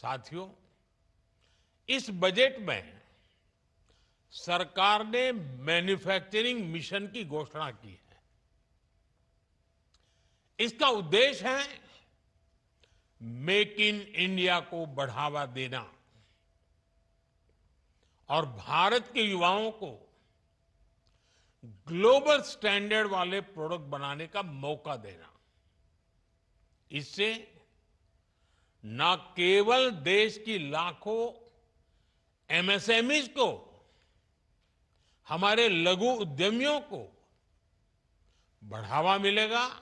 साथियों, इस बजट में सरकार ने मैन्युफैक्चरिंग मिशन की घोषणा की है। इसका उद्देश्य है मेक इन इंडिया को बढ़ावा देना और भारत के युवाओं को ग्लोबल स्टैंडर्ड वाले प्रोडक्ट बनाने का मौका देना। इससे न केवल देश की लाखों एमएसएमईज को, हमारे लघु उद्यमियों को बढ़ावा मिलेगा,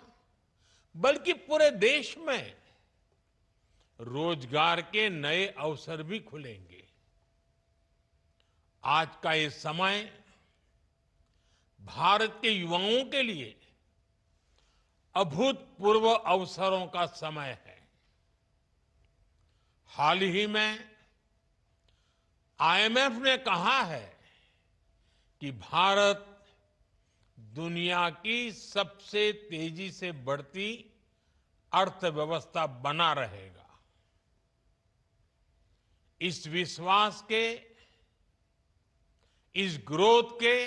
बल्कि पूरे देश में रोजगार के नए अवसर भी खुलेंगे। आज का ये समय भारत के युवाओं के लिए अभूतपूर्व अवसरों का समय है। हाल ही में आईएमएफ ने कहा है कि भारत दुनिया की सबसे तेजी से बढ़ती अर्थव्यवस्था बना रहेगा। इस विश्वास के, इस ग्रोथ के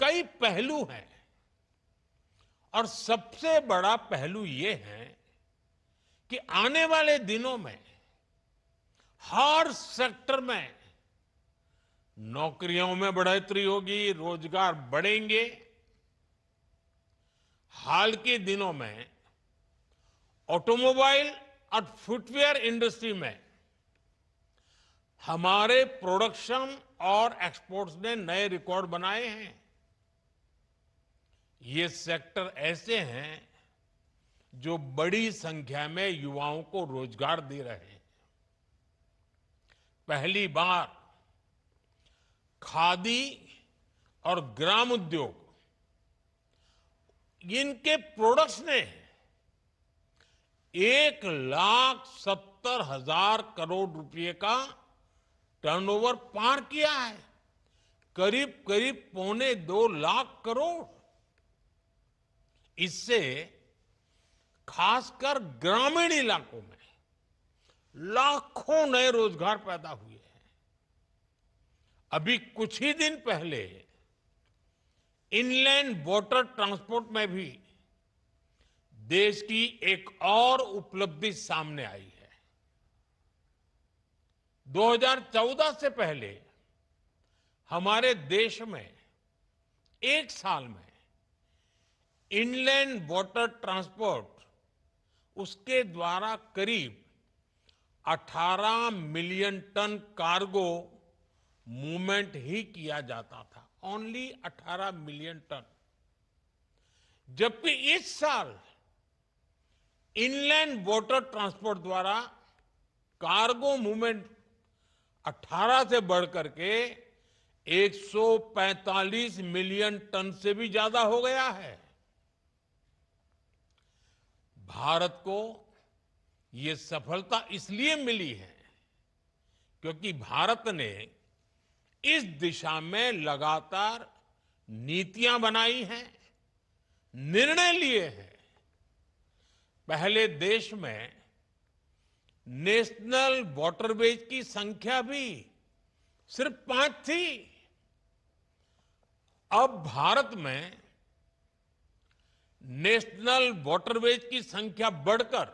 कई पहलू हैं और सबसे बड़ा पहलू ये है कि आने वाले दिनों में हर सेक्टर में नौकरियों में बढ़ोतरी होगी, रोजगार बढ़ेंगे। हाल के दिनों में ऑटोमोबाइल और फुटवेयर इंडस्ट्री में हमारे प्रोडक्शन और एक्सपोर्ट्स ने नए रिकॉर्ड बनाए हैं। ये सेक्टर ऐसे हैं जो बड़ी संख्या में युवाओं को रोजगार दे रहे हैं। पहली बार खादी और ग्राम उद्योग, इनके प्रोडक्ट्स ने 1,70,000 करोड़ रुपए का टर्नओवर पार किया है। करीब करीब 2.25 लाख करोड़। इससे खासकर ग्रामीण इलाकों में लाखों नए रोजगार पैदा हुए हैं। अभी कुछ ही दिन पहले इनलैंड वाटर ट्रांसपोर्ट में भी देश की एक और उपलब्धि सामने आई है। 2014 से पहले हमारे देश में एक साल में इनलैंड वाटर ट्रांसपोर्ट, उसके द्वारा करीब 18 मिलियन टन कार्गो मूवमेंट ही किया जाता था। Only 18 million ton. जबकि इस साल इनलैंड वाटर ट्रांसपोर्ट द्वारा कार्गो मूवमेंट 18 से बढ़कर के 145 मिलियन टन से भी ज्यादा हो गया है। भारत को ये सफलता इसलिए मिली है क्योंकि भारत ने इस दिशा में लगातार नीतियां बनाई हैं, निर्णय लिए हैं। पहले देश में नेशनल वाटरवेज की संख्या भी सिर्फ 5 थी। अब भारत में नेशनल वाटरवेज की संख्या बढ़कर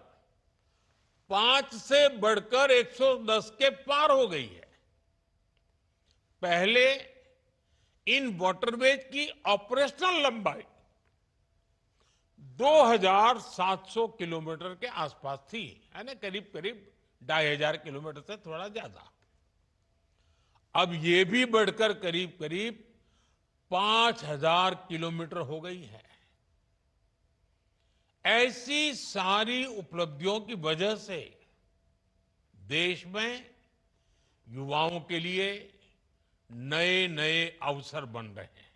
5 से बढ़कर 110 के पार हो गई है। पहले इन वाटरवेज की ऑपरेशनल लंबाई 2,700 किलोमीटर के आसपास थी, है ना, करीब करीब 2,500 किलोमीटर से थोड़ा ज्यादा। अब ये भी बढ़कर करीब करीब 5,000 किलोमीटर हो गई है। ऐसी सारी उपलब्धियों की वजह से देश में युवाओं के लिए नए नए अवसर बन रहे हैं।